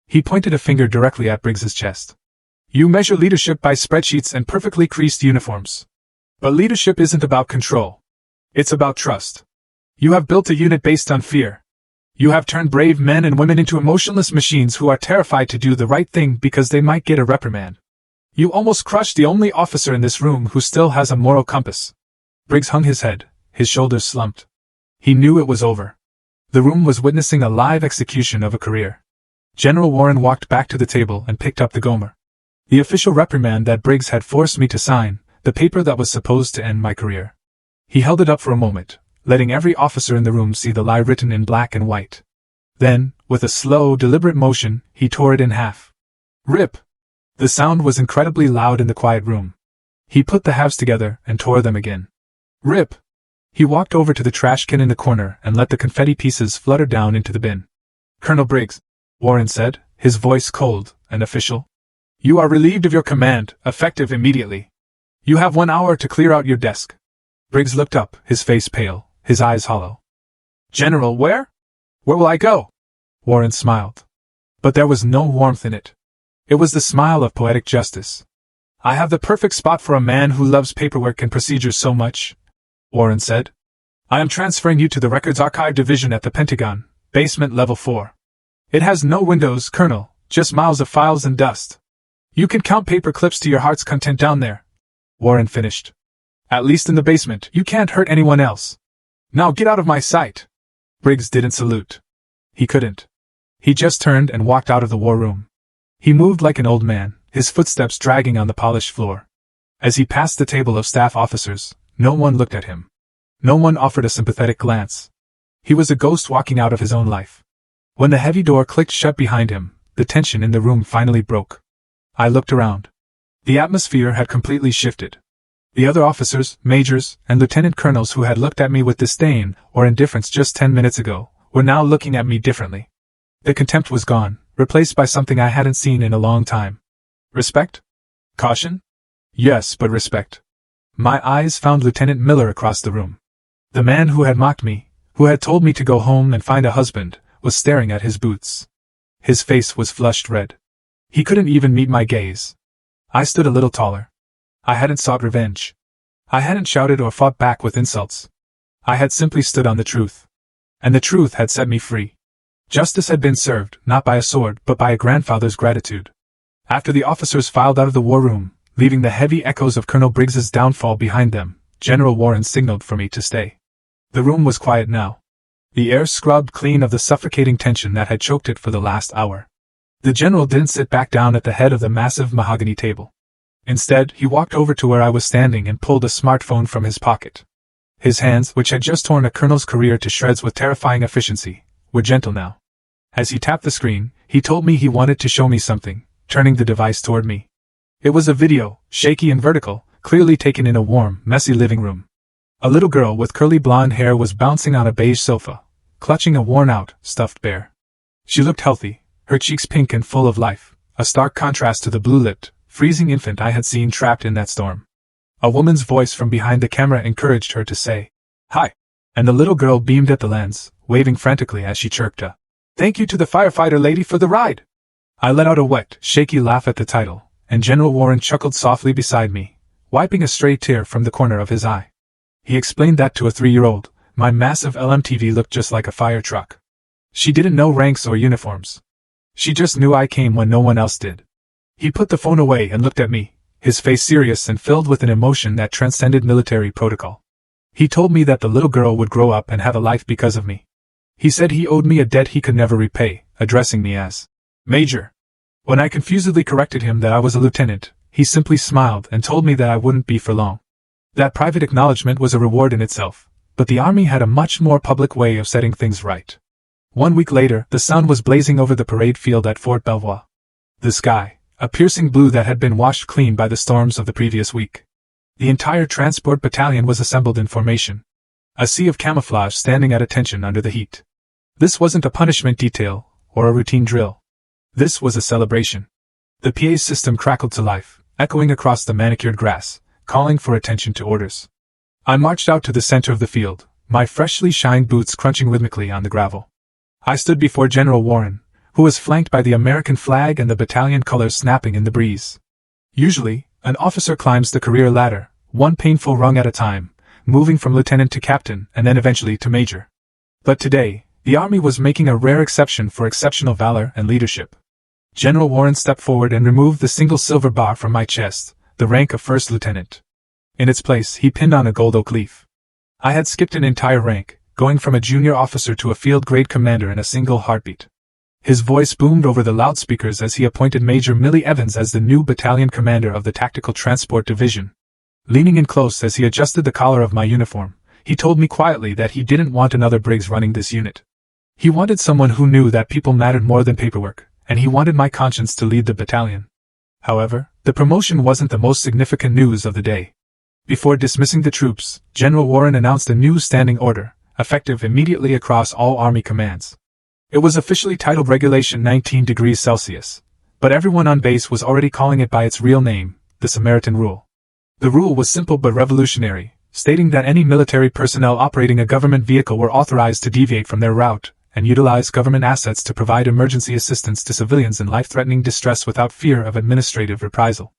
[SPEAKER 1] He pointed a finger directly at Briggs's chest. You measure leadership by spreadsheets and perfectly creased uniforms. But leadership isn't about control. It's about trust. You have built a unit based on fear. You have turned brave men and women into emotionless machines who are terrified to do the right thing because they might get a reprimand. You almost crushed the only officer in this room who still has a moral compass. Briggs hung his head, his shoulders slumped. He knew it was over. The room was witnessing a live execution of a career. General Warren walked back to the table and picked up the Gomer. The official reprimand that Briggs had forced me to sign, the paper that was supposed to end my career. He held it up for a moment, letting every officer in the room see the lie written in black and white. Then, with a slow, deliberate motion, he tore it in half. Rip! The sound was incredibly loud in the quiet room. He put the halves together and tore them again. Rip! He walked over to the trash can in the corner and let the confetti pieces flutter down into the bin. Colonel Briggs, Warren said, his voice cold and official. You are relieved of your command, effective immediately. You have 1 hour to clear out your desk. Briggs looked up, his face pale, his eyes hollow. General, where? Where will I go? Warren smiled. But there was no warmth in it. It was the smile of poetic justice. I have the perfect spot for a man who loves paperwork and procedures so much, Warren said. I am transferring you to the Records Archive Division at the Pentagon, basement level 4. It has no windows, Colonel, just miles of files and dust. You can count paper clips to your heart's content down there, Warren finished. At least in the basement, you can't hurt anyone else. Now get out of my sight. Briggs didn't salute. He couldn't. He just turned and walked out of the war room. He moved like an old man, his footsteps dragging on the polished floor. As he passed the table of staff officers, no one looked at him. No one offered a sympathetic glance. He was a ghost walking out of his own life. When the heavy door clicked shut behind him, the tension in the room finally broke. I looked around. The atmosphere had completely shifted. The other officers, majors, and lieutenant colonels who had looked at me with disdain or indifference just 10 minutes ago, were now looking at me differently. The contempt was gone, replaced by something I hadn't seen in a long time. Respect? Caution? Yes, but respect. My eyes found Lieutenant Miller across the room. The man who had mocked me, who had told me to go home and find a husband, was staring at his boots. His face was flushed red. He couldn't even meet my gaze. I stood a little taller. I hadn't sought revenge. I hadn't shouted or fought back with insults. I had simply stood on the truth. And the truth had set me free. Justice had been served, not by a sword, but by a grandfather's gratitude. After the officers filed out of the war room, leaving the heavy echoes of Colonel Briggs's downfall behind them, General Warren signaled for me to stay. The room was quiet now. The air scrubbed clean of the suffocating tension that had choked it for the last hour. The general didn't sit back down at the head of the massive mahogany table. Instead, he walked over to where I was standing and pulled a smartphone from his pocket. His hands, which had just torn a colonel's career to shreds with terrifying efficiency, were gentle now. As he tapped the screen, he told me he wanted to show me something, turning the device toward me. It was a video, shaky and vertical, clearly taken in a warm, messy living room. A little girl with curly blonde hair was bouncing on a beige sofa, clutching a worn-out, stuffed bear. She looked healthy, her cheeks pink and full of life, a stark contrast to the blue-lipped, freezing infant I had seen trapped in that storm. A woman's voice from behind the camera encouraged her to say, "Hi," and the little girl beamed at the lens, waving frantically as she chirped a, "Thank you to the firefighter lady for the ride." I let out a wet, shaky laugh at the title, and General Warren chuckled softly beside me, wiping a stray tear from the corner of his eye. He explained that to a 3-year-old, my massive LMTV looked just like a fire truck. She didn't know ranks or uniforms. She just knew I came when no one else did. He put the phone away and looked at me, his face serious and filled with an emotion that transcended military protocol. He told me that the little girl would grow up and have a life because of me. He said he owed me a debt he could never repay, addressing me as Major. When I confusedly corrected him that I was a lieutenant, he simply smiled and told me that I wouldn't be for long. That private acknowledgement was a reward in itself, but the Army had a much more public way of setting things right. 1 week later, the sun was blazing over the parade field at Fort Belvoir. The sky, a piercing blue that had been washed clean by the storms of the previous week. The entire transport battalion was assembled in formation. A sea of camouflage standing at attention under the heat. This wasn't a punishment detail, or a routine drill. This was a celebration. The PA system crackled to life, echoing across the manicured grass, calling for attention to orders. I marched out to the center of the field, my freshly shined boots crunching rhythmically on the gravel. I stood before General Warren, who was flanked by the American flag and the battalion colors snapping in the breeze. Usually, an officer climbs the career ladder, one painful rung at a time, moving from lieutenant to captain and then eventually to major. But today, the Army was making a rare exception for exceptional valor and leadership. General Warren stepped forward and removed the single silver bar from my chest, the rank of first lieutenant. In its place, he pinned on a gold oak leaf. I had skipped an entire rank, going from a junior officer to a field-grade commander in a single heartbeat. His voice boomed over the loudspeakers as he appointed Major Millie Evans as the new battalion commander of the Tactical Transport Division. Leaning in close as he adjusted the collar of my uniform, he told me quietly that he didn't want another Briggs running this unit. He wanted someone who knew that people mattered more than paperwork, and he wanted my conscience to lead the battalion. However, the promotion wasn't the most significant news of the day. Before dismissing the troops, General Warren announced a new standing order, effective immediately across all Army commands. It was officially titled Regulation 19 degrees Celsius, but everyone on base was already calling it by its real name, the Samaritan Rule. The rule was simple but revolutionary, stating that any military personnel operating a government vehicle were authorized to deviate from their route and utilize government assets to provide emergency assistance to civilians in life-threatening distress without fear of administrative reprisal.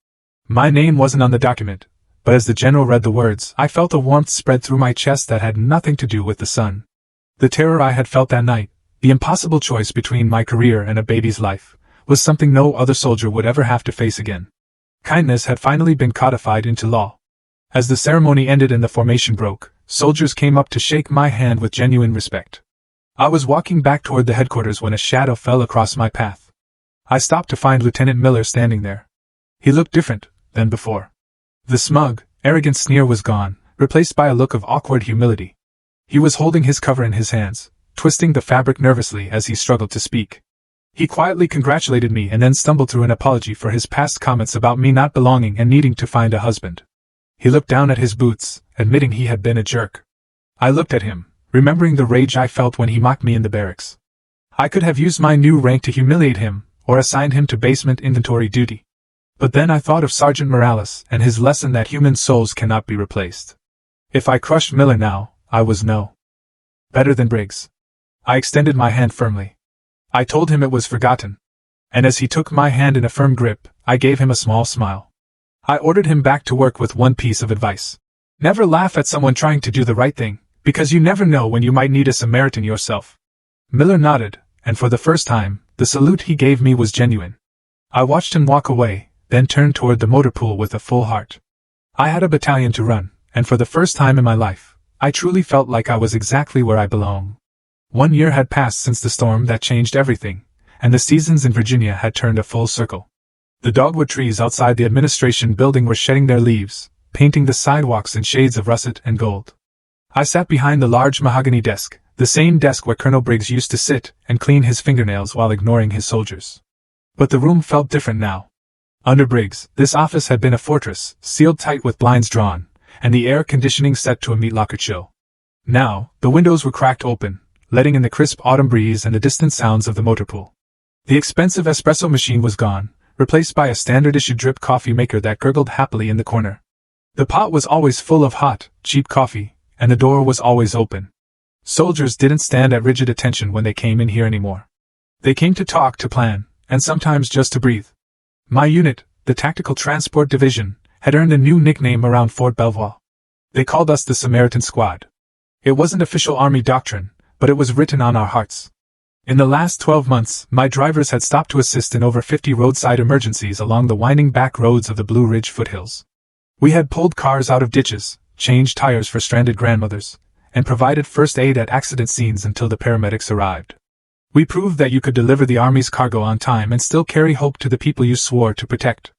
[SPEAKER 1] My name wasn't on the document, but as the general read the words, I felt a warmth spread through my chest that had nothing to do with the sun. The terror I had felt that night, the impossible choice between my career and a baby's life, was something no other soldier would ever have to face again. Kindness had finally been codified into law. As the ceremony ended and the formation broke, soldiers came up to shake my hand with genuine respect. I was walking back toward the headquarters when a shadow fell across my path. I stopped to find Lieutenant Miller standing there. He looked different than before. The smug, arrogant sneer was gone, replaced by a look of awkward humility. He was holding his cover in his hands, twisting the fabric nervously as he struggled to speak. He quietly congratulated me and then stumbled through an apology for his past comments about me not belonging and needing to find a husband. He looked down at his boots, admitting he had been a jerk. I looked at him, remembering the rage I felt when he mocked me in the barracks. I could have used my new rank to humiliate him, or assigned him to basement inventory duty. But then I thought of Sergeant Morales and his lesson that human souls cannot be replaced. If I crushed Miller now, I was no better than Briggs. I extended my hand firmly. I told him it was forgotten. And as he took my hand in a firm grip, I gave him a small smile. I ordered him back to work with one piece of advice. Never laugh at someone trying to do the right thing, because you never know when you might need a Samaritan yourself. Miller nodded, and for the first time, the salute he gave me was genuine. I watched him walk away, then turned toward the motor pool with a full heart. I had a battalion to run, and for the first time in my life, I truly felt like I was exactly where I belong. 1 year had passed since the storm that changed everything, and the seasons in Virginia had turned a full circle. The dogwood trees outside the administration building were shedding their leaves, painting the sidewalks in shades of russet and gold. I sat behind the large mahogany desk, the same desk where Colonel Briggs used to sit and clean his fingernails while ignoring his soldiers. But the room felt different now. Under Briggs, this office had been a fortress, sealed tight with blinds drawn, and the air conditioning set to a meat-locker chill. Now, the windows were cracked open, letting in the crisp autumn breeze and the distant sounds of the motor pool. The expensive espresso machine was gone, replaced by a standard-issue drip coffee maker that gurgled happily in the corner. The pot was always full of hot, cheap coffee, and the door was always open. Soldiers didn't stand at rigid attention when they came in here anymore. They came to talk, to plan, and sometimes just to breathe. My unit, the Tactical Transport Division, had earned a new nickname around Fort Belvoir. They called us the Samaritan Squad. It wasn't official Army doctrine, but it was written on our hearts. In the last 12 months, my drivers had stopped to assist in over 50 roadside emergencies along the winding back roads of the Blue Ridge foothills. We had pulled cars out of ditches, changed tires for stranded grandmothers, and provided first aid at accident scenes until the paramedics arrived. We proved that you could deliver the Army's cargo on time and still carry hope to the people you swore to protect.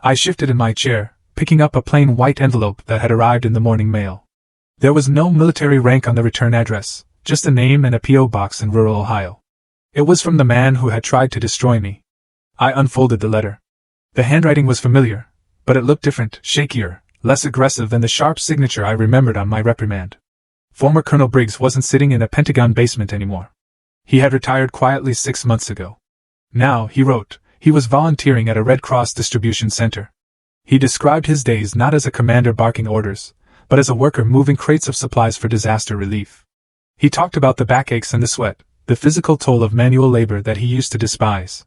[SPEAKER 1] I shifted in my chair, picking up a plain white envelope that had arrived in the morning mail. There was no military rank on the return address, just a name and a P.O. box in rural Ohio. It was from the man who had tried to destroy me. I unfolded the letter. The handwriting was familiar, but it looked different, shakier, less aggressive than the sharp signature I remembered on my reprimand. Former Colonel Briggs wasn't sitting in a Pentagon basement anymore. He had retired quietly 6 months ago. Now, he wrote, he was volunteering at a Red Cross distribution center. He described his days not as a commander barking orders, but as a worker moving crates of supplies for disaster relief. He talked about the backaches and the sweat, the physical toll of manual labor that he used to despise.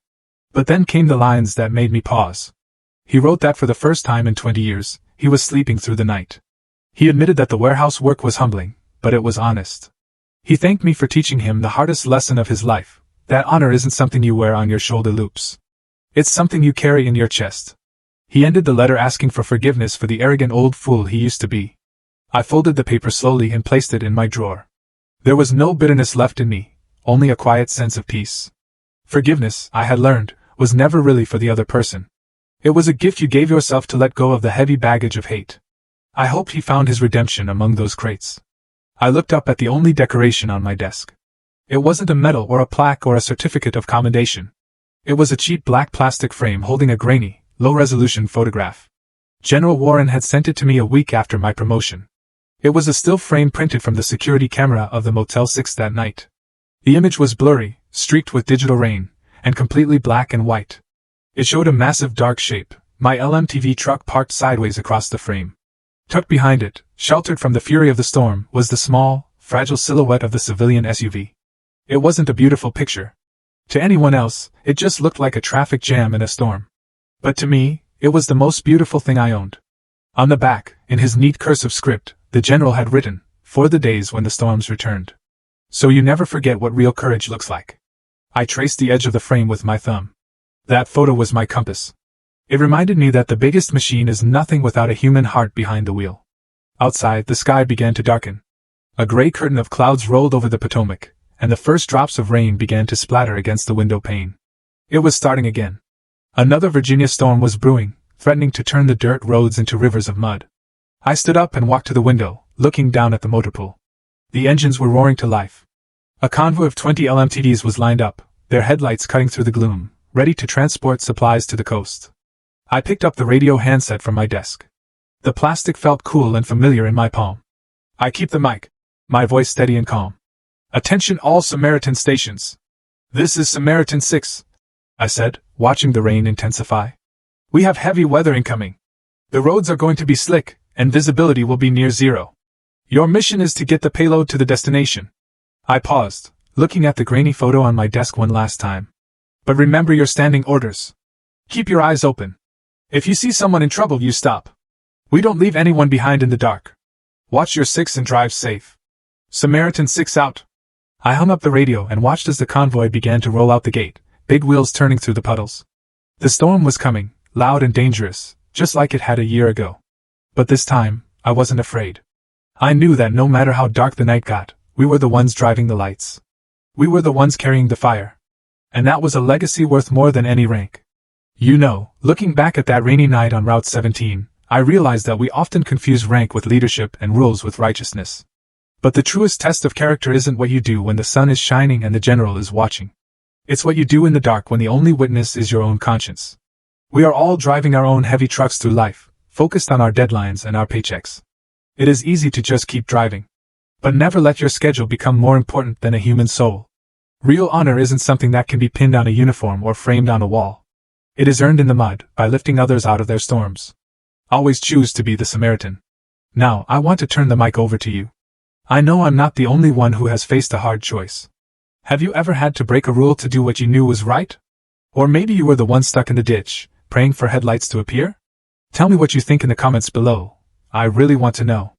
[SPEAKER 1] But then came the lines that made me pause. He wrote that for the first time in 20 years, he was sleeping through the night. He admitted that the warehouse work was humbling, but it was honest. He thanked me for teaching him the hardest lesson of his life, that honor isn't something you wear on your shoulder loops. It's something you carry in your chest. He ended the letter asking for forgiveness for the arrogant old fool he used to be. I folded the paper slowly and placed it in my drawer. There was no bitterness left in me, only a quiet sense of peace. Forgiveness, I had learned, was never really for the other person. It was a gift you gave yourself to let go of the heavy baggage of hate. I hoped he found his redemption among those crates. I looked up at the only decoration on my desk. It wasn't a medal or a plaque or a certificate of commendation. It was a cheap black plastic frame holding a grainy, low-resolution photograph. General Warren had sent it to me a week after my promotion. It was a still frame printed from the security camera of the Motel 6 that night. The image was blurry, streaked with digital rain, and completely black and white. It showed a massive dark shape, my LMTV truck parked sideways across the frame. Tucked behind it, sheltered from the fury of the storm, was the small, fragile silhouette of the civilian SUV. It wasn't a beautiful picture. To anyone else, it just looked like a traffic jam in a storm. But to me, it was the most beautiful thing I owned. On the back, in his neat cursive script, the general had written, "For the days when the storms returned. So you never forget what real courage looks like." I traced the edge of the frame with my thumb. That photo was my compass. It reminded me that the biggest machine is nothing without a human heart behind the wheel. Outside, the sky began to darken. A gray curtain of clouds rolled over the Potomac, and the first drops of rain began to splatter against the window pane. It was starting again. Another Virginia storm was brewing, threatening to turn the dirt roads into rivers of mud. I stood up and walked to the window, looking down at the motor pool. The engines were roaring to life. A convoy of 20 LMTDs was lined up, their headlights cutting through the gloom, ready to transport supplies to the coast. I picked up the radio handset from my desk. The plastic felt cool and familiar in my palm. I keep the mic, my voice steady and calm. "Attention all Samaritan stations. This is Samaritan 6, I said, watching the rain intensify. "We have heavy weather incoming. The roads are going to be slick, and visibility will be near zero. Your mission is to get the payload to the destination." I paused, looking at the grainy photo on my desk one last time. "But remember your standing orders. Keep your eyes open. If you see someone in trouble, you stop. We don't leave anyone behind in the dark. Watch your 6 and drive safe. Samaritan 6 out." I hung up the radio and watched as the convoy began to roll out the gate, big wheels turning through the puddles. The storm was coming, loud and dangerous, just like it had a year ago. But this time, I wasn't afraid. I knew that no matter how dark the night got, we were the ones driving the lights. We were the ones carrying the fire. And that was a legacy worth more than any rank. You know, looking back at that rainy night on Route 17, I realized that we often confuse rank with leadership and rules with righteousness. But the truest test of character isn't what you do when the sun is shining and the general is watching. It's what you do in the dark when the only witness is your own conscience. We are all driving our own heavy trucks through life, focused on our deadlines and our paychecks. It is easy to just keep driving. But never let your schedule become more important than a human soul. Real honor isn't something that can be pinned on a uniform or framed on a wall. It is earned in the mud, by lifting others out of their storms. Always choose to be the Samaritan. Now, I want to turn the mic over to you. I know I'm not the only one who has faced a hard choice. Have you ever had to break a rule to do what you knew was right? Or maybe you were the one stuck in the ditch, praying for headlights to appear? Tell me what you think in the comments below. I really want to know.